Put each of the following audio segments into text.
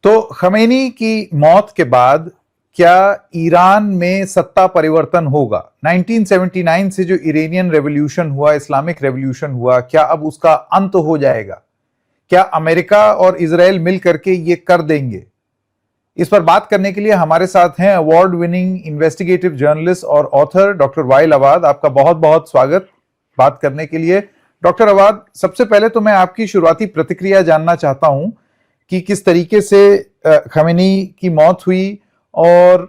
तो खमेनी की मौत के बाद क्या ईरान में सत्ता परिवर्तन होगा? 1979 से जो इरानियन रेवोल्यूशन हुआ, इस्लामिक रेवोल्यूशन हुआ, क्या अब उसका अंत हो जाएगा? क्या अमेरिका और इजराइल मिल करके ये कर देंगे? इस पर बात करने के लिए हमारे साथ हैं अवार्ड विनिंग इन्वेस्टिगेटिव जर्नलिस्ट और ऑथर डॉक्टर वाइल अवाद। आपका बहुत बहुत स्वागत बात करने के लिए। डॉक्टर अवाद, सबसे पहले तो मैं आपकी शुरुआती प्रतिक्रिया जानना चाहता हूं कि किस तरीके से खमेनी की मौत हुई और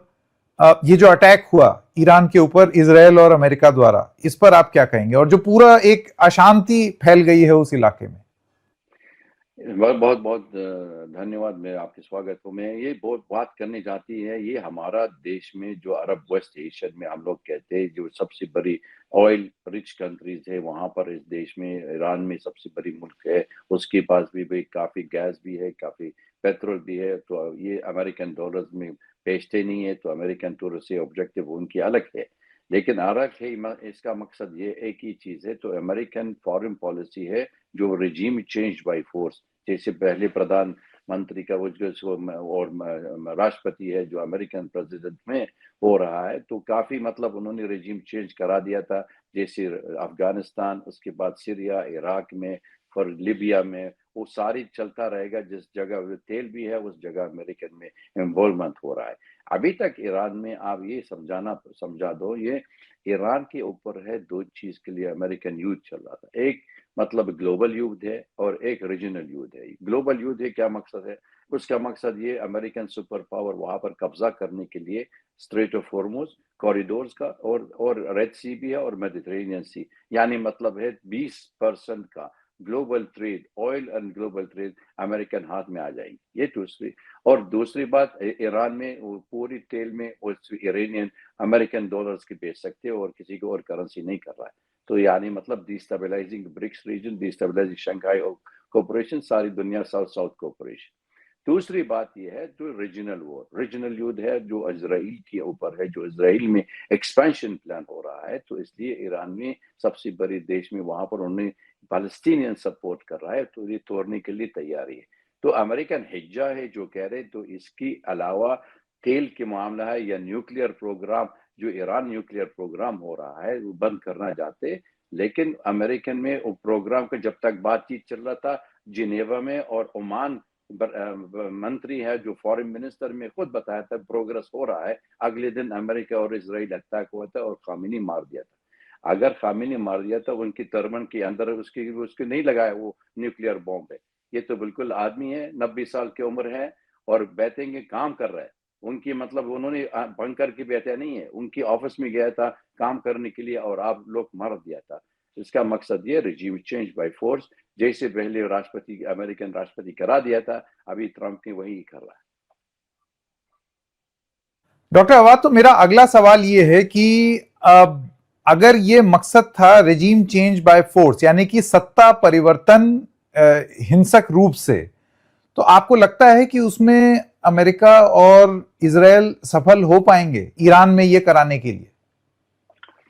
ये जो अटैक हुआ ईरान के ऊपर इजराइल और अमेरिका द्वारा, इस पर आप क्या कहेंगे? और जो पूरा एक अशांति फैल गई है उस इलाके में। बहुत बहुत बहुत धन्यवाद। मैं आपके स्वागत हूँ। मैं ये बहुत बात करने जाती है, ये हमारा देश में जो अरब वेस्ट एशिया में हम लोग कहते हैं जो सबसे बड़ी ऑयल रिच कंट्रीज है, वहां पर इस देश में ईरान में सबसे बड़ी मुल्क है। उसके पास भी काफी गैस भी है, काफी पेट्रोल भी है। तो ये अमेरिकन डॉलर्स में बेचते नहीं है, तो अमेरिकन डॉलर से ऑब्जेक्टिव उनकी अलग है। लेकिन अलग है, इसका मकसद ये एक ही चीज है, तो अमेरिकन फॉरेन पॉलिसी है जो रिजीम चेंज बाय फोर्स। जैसे पहले प्रधानमंत्री का वो जो और राष्ट्रपति है जो अमेरिकन प्रेसिडेंट में हो रहा है, तो काफी मतलब उन्होंने रिजीम चेंज करा दिया था। जैसे अफगानिस्तान, उसके बाद सीरिया, इराक में, और लिबिया में, वो सारी चलता रहेगा। जिस जगह तेल भी है उस जगह अमेरिकन में इन्वॉल्वमेंट हो रहा है। अभी तक ईरान में आप ये समझा दो, ये ईरान के ऊपर है दो चीज के लिए अमेरिकन युद्ध चल रहा था। एक मतलब ग्लोबल युद्ध है और एक रीजनल युद्ध है। ग्लोबल युद्ध है, क्या मकसद है? उसका मकसद ये अमेरिकन सुपर पावर वहां पर कब्जा करने के लिए स्ट्रेट ऑफ हॉर्मुज कॉरिडोर्स का और रेड सी भी है और मेडिटेरेनियन सी, यानी मतलब है 20% का global trade, oil and global trade American हाथ में आ जाएगी। ये दूसरी। और दूसरी बात, ईरान में वो पूरी तेल में ईरानियन अमेरिकन डॉलर्स की बेच सकते हैं और किसी को और करेंसी नहीं कर रहा है। तो यानी मतलब destabilising BRICS region, destabilising Shanghai cooperation, सारी दुनिया साउथ साउथ कोऑपरेशन। दूसरी बात यह है जो रीजनल वॉर, रीजनल युद्ध है जो इजराइल के ऊपर है, जो इजराइल में एक्सपेंशन प्लान हो रहा है। तो इसलिए ईरान में सबसे बड़ी देश में वहां पर उन्हें पैलेस्टीनियन सपोर्ट कर रहा है, तो ये तोड़ने के लिए तैयारी है। तो अमेरिकन हिज्जा है जो कह रहे, तो इसके अलावा तेल के मामला है या न्यूक्लियर प्रोग्राम, जो ईरान न्यूक्लियर प्रोग्राम हो रहा है वो बंद करना चाहते। लेकिन अमेरिकन में वो प्रोग्राम का जब तक बातचीत चल रहा था जिनेवा में, और ओमान मंत्री है जो फॉरेन मिनिस्टर में खुद बताया था प्रोग्रेस हो रहा है, अगले दिन अमेरिका और इजराइल अटैक हुआ था और खामिनी मार दिया था। अगर खामिनी मार दिया था, उनकी टर्बन के अंदर उसके उसके नहीं लगाया वो न्यूक्लियर बॉम्ब है। ये तो बिल्कुल आदमी है, 90 साल की उम्र है और बैठेंगे काम कर रहा है। उनकी मतलब उन्होंने बंकर की बैठा नहीं है, उनकी ऑफिस में गया था काम करने के लिए और आप लोग मार दिया था। इसका मकसद ये रिजीम चेंज बाय फोर्स, जैसे पहले राष्ट्रपति अमेरिकन राष्ट्रपति करा दिया था, अभी ट्रंप ने वही कर रहा है। डॉक्टर अवाद, तो मेरा अगला सवाल ये है कि अगर ये मकसद था रेजीम चेंज बाय फोर्स, यानी कि सत्ता परिवर्तन हिंसक रूप से, तो आपको लगता है कि उसमें अमेरिका और इजराइल सफल हो पाएंगे ईरान में ये कराने के लिए?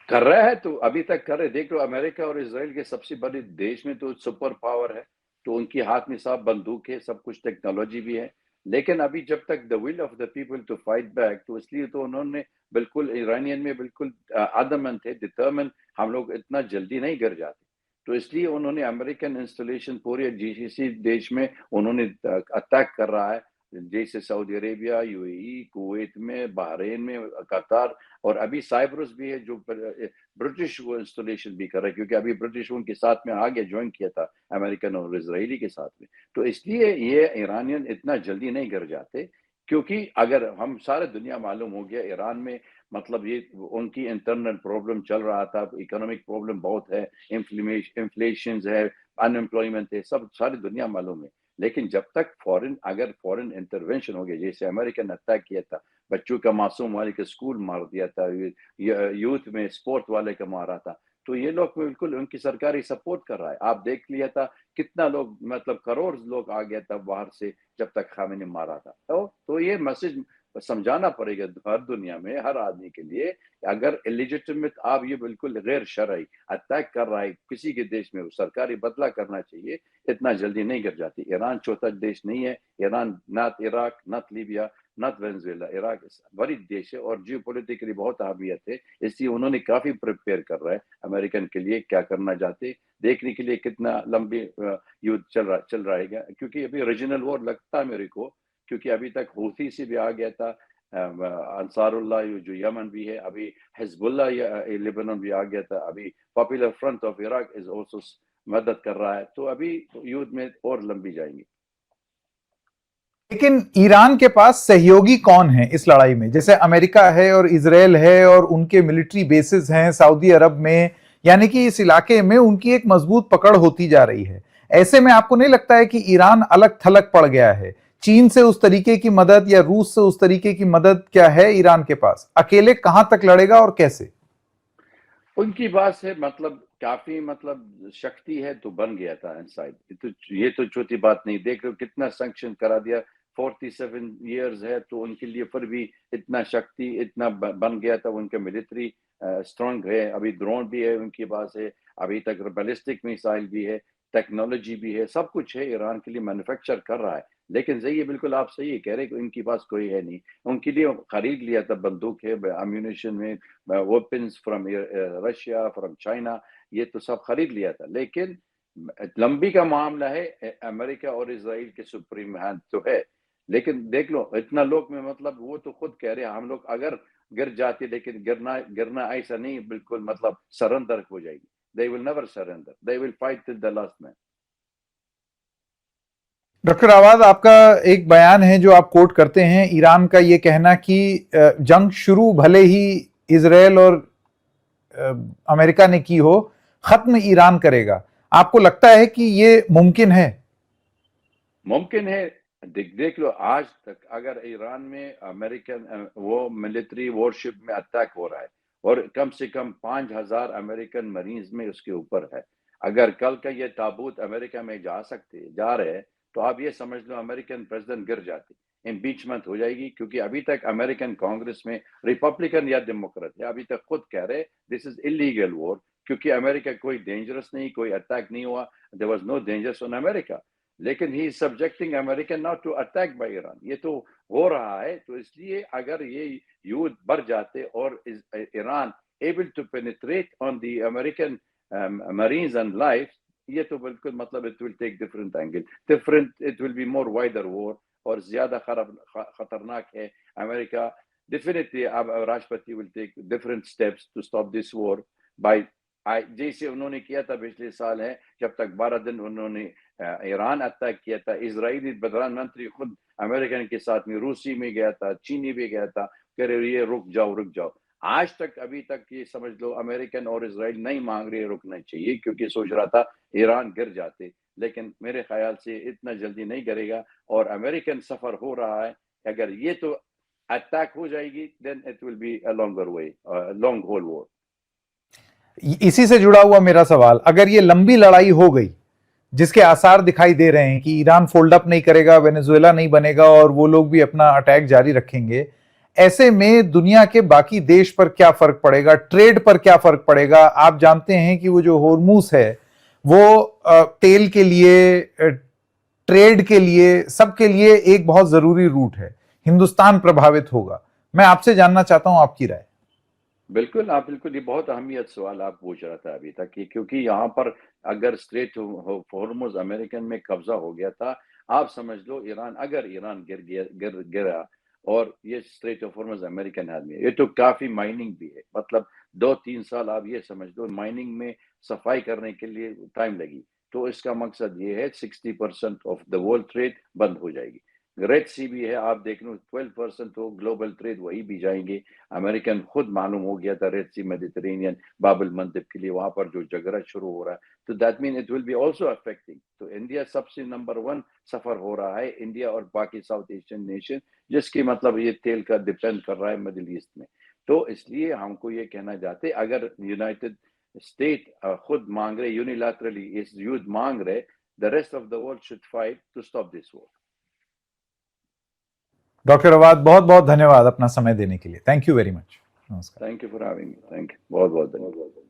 कर रहा है, तो अभी तक कर रहे। देख लो, अमेरिका और इसराइल के सबसे बड़े देश में तो सुपर पावर है, तो उनके हाथ में सब बंदूक है, सब कुछ टेक्नोलॉजी भी है। लेकिन अभी जब तक the will of the people to fight back, तो इसलिए तो उन्होंने बिल्कुल ईरानियन में बिल्कुल आदमन थे, डिटर्मिन, हम लोग इतना जल्दी नहीं गिर जाते। तो इसलिए उन्होंने अमेरिकन इंस्टॉलेशन पूरे जीसीसी देश में उन्होंने अटैक कर रहा है, जैसे सऊदी अरेबिया, यूएई, कुवैत में, बहरीन में, कतार, और अभी साइप्रस भी है जो ब्रिटिश वो इंस्टॉलेशन भी कर रहा है, क्योंकि अभी ब्रिटिश उनके साथ में आगे ज्वाइन किया था अमेरिकन और इजरायली के साथ में। तो इसलिए ये ईरानियन इतना जल्दी नहीं गिर जाते, क्योंकि अगर हम सारे दुनिया मालूम हो गया ईरान में मतलब ये उनकी इंटरनल प्रॉब्लम चल रहा था, इकोनॉमिक प्रॉब्लम बहुत है, इन्फ्लेशन है, अनएम्प्लॉयमेंट है, सब सारी दुनिया मालूम है। लेकिन जब तक अगर फॉरेन इंटरवेंशन हो गया, जैसे अमेरिकन अटैक किया था, बच्चों का, मासूम वाले का स्कूल मार दिया था, यूथ में स्पोर्ट वाले का मारा था, तो ये लोग बिल्कुल उनकी सरकारी सपोर्ट कर रहा है। आप देख लिया था कितना लोग, मतलब करोड़ लोग आ गया था बाहर से जब तक खामेनी मारा था। तो ये मैसेज समझाना पड़ेगा हर दुनिया में हर आदमी के लिए, अगर इलिजिटिमेट आप ये बिल्कुल गैर शरई अटैक कर रहा है किसी के देश में, सरकारी बदला करना चाहिए, इतना जल्दी नहीं गिर जाती। ईरान छोटा देश नहीं है, Iran not Iraq, not Libya, not Venezuela, Iraq बड़ी देश है और जियो पोलिटिकली बहुत अहमियत है, इसलिए उन्होंने काफी प्रिपेयर कर रहा है अमेरिकन के लिए क्या करना चाहते, देखने के लिए कितना लंबी युद्ध चल रहा है, क्योंकि अभी रीजनल वॉर लगता है मेरे को, क्योंकि अभी तक हूथी से भी आ गया था, अंसारुल्लाह जो यमन भी है, अभी हिजबुल्लाह लेबनान भी आ गया था, अभी popular front of Iraq is also मदद कर रहा है, तो अभी युद्ध में और लंबी जाएंगी। लेकिन ईरान के पास सहयोगी कौन है इस लड़ाई में? जैसे अमेरिका है और इजराइल है और उनके मिलिट्री बेसिस हैं सऊदी अरब में, यानी कि इस इलाके में उनकी एक मजबूत पकड़ होती जा रही है। ऐसे में आपको नहीं लगता है कि ईरान अलग थलग पड़ गया है? चीन से उस तरीके की मदद या रूस से उस तरीके की मदद क्या है ईरान के पास? अकेले कहां तक लड़ेगा और कैसे? उनकी बात से मतलब काफी मतलब शक्ति है तो बन गया था इनसाइड, ये तो छोटी बात नहीं, देख लो कितना सैंक्शन करा दिया, 47 इयर्स है तो उनके लिए फिर भी इतना शक्ति इतना बन गया था, उनका मिलिट्री स्ट्रांग है, अभी ड्रोन भी है उनके पास है, अभी तक बैलिस्टिक मिसाइल भी है, टेक्नोलॉजी भी है, सब कुछ है, ईरान के लिए मैन्युफैक्चर कर रहा है। लेकिन सही है, बिल्कुल आप सही कह रहे हैं कि उनके पास कोई है नहीं, उनके लिए खरीद लिया था, बंदूक है, अम्यूनिशन में, weapons from Russia, from China, ये तो सब खरीद लिया था। लेकिन लंबी का मामला है, अमेरिका और इसराइल के सुप्रीम हैंड तो है, लेकिन देख लो इतना लोग में मतलब वो तो खुद कह रहे हैं हम लोग अगर गिर जाते, लेकिन गिरना गिरना ऐसा नहीं बिल्कुल मतलब सरेंडर हो जाएगी, they will never surrender, they will fight till the last man। Doctor आवाज, आपका एक बयान है जो आप कोट करते हैं, ईरान का ये कहना कि जंग शुरू भले ही इजराइल और अमेरिका ने की हो, खत्म ईरान करेगा। आपको लगता है कि ये मुमकिन है? मुमकिन है। देख लो आज तक अगर ईरान में अमेरिकन वो मिलिट्री वॉरशिप में अटैक हो रहा है और कम से कम 5,000 अमेरिकन मरीज में उसके ऊपर है, अगर कल का ये ताबूत अमेरिका में जा रहे हैं तो आप ये समझ लो अमेरिकन प्रेसिडेंट गिर जाते, इम्पीचमेंट हो जाएगी, क्योंकि अभी तक अमेरिकन कांग्रेस में रिपब्लिकन या डेमोक्रेट है, अभी तक खुद कह रहे दिस इज इलीगल वॉर, क्योंकि अमेरिका कोई डेंजरस नहीं, कोई अटैक नहीं हुआ, there was no dangers on America, लेकिन he is subjecting America not to attack by Iran, ये तो हो रहा है। तो इसलिए अगर ये युद्ध बढ़ जाते और Iran able to penetrate on the American marines and life, ये तो बिल्कुल मतलब it will take different angle, different, it will be more wider war और ज्यादा खतरनाक है। अमेरिका डेफिनेटली अब राष्ट्रपति will take different steps to stop this war by, जैसे उन्होंने किया था पिछले साल है, जब तक 12 दिन उन्होंने ईरान अटैक किया था, इजरायली प्रधानमंत्री खुद अमेरिकन के साथ में रूसी में गया था, चीनी भी गया था, कह रहे ये रुक जाओ। आज तक अभी तक ये समझ लो अमेरिकन और इजराइल नहीं मांग रहे रुकना चाहिए, क्योंकि सोच रहा था ईरान गिर जाते, लेकिन मेरे ख्याल से इतना जल्दी नहीं गिरेगा और अमेरिकन सफर हो रहा है, अगर ये तो अटैक हो जाएगी then it will be a longer way, long whole war. इसी से जुड़ा हुआ मेरा सवाल, अगर ये लंबी लड़ाई हो गई, जिसके आसार दिखाई दे रहे हैं कि ईरान फोल्ड अप नहीं करेगा, वेनेजुएला नहीं बनेगा और वो लोग भी अपना अटैक जारी रखेंगे, ऐसे में दुनिया के बाकी देश पर क्या फर्क पड़ेगा? ट्रेड पर क्या फर्क पड़ेगा? आप जानते हैं कि वो जो होर्मुज है वो तेल के लिए, ट्रेड के लिए, सबके लिए एक बहुत जरूरी रूट है। हिंदुस्तान प्रभावित होगा। मैं आपसे जानना चाहता हूं आपकी राय। बिल्कुल, आप बिल्कुल, ये बहुत अहमियत सवाल आप पूछ रहा था अभी तक, कि क्योंकि यहाँ पर अगर स्ट्रेट हॉर्मुज अमेरिकन में कब्जा हो गया था, आप समझ लो ईरान, अगर ईरान गिरा और ये स्ट्रेट ऑफ हॉर्मुज अमेरिकन हाथ में, ये तो काफी माइनिंग भी है, मतलब 2-3 साल आप ये समझ लो माइनिंग में सफाई करने के लिए टाइम लगी, तो इसका मकसद ये है 60% ऑफ द वर्ल्ड ट्रेड बंद हो जाएगी। रेड सी भी है, आप देख लो 12% तो ग्लोबल ट्रेड वही भी जाएंगे, अमेरिकन खुद मालूम हो गया था रेड सी मेडिटेरेनियन बाबल मंदिर के लिए वहां पर जो झगड़ा शुरू हो रहा है, तो that mean it will be also affecting, तो इंडिया सबसे नंबर 1 सफर हो रहा है, इंडिया और बाकी साउथ एशियन नेशन, जिसकी मतलब ये तेल का डिपेंड कर रहा है मिडिल ईस्ट में। तो इसलिए हमको ये कहना चाहते, अगर यूनाइटेड स्टेट खुद मांग रहे यूनिलैटरली इस युद्ध मांग रहे, the rest of the world should fight to stop this war. Doctor Awad, बहुत बहुत धन्यवाद अपना समय देने के लिए। Thank you very much. नमस्कार। Thank you for having me. Thank you, बहुत बहुत धन्यवाद।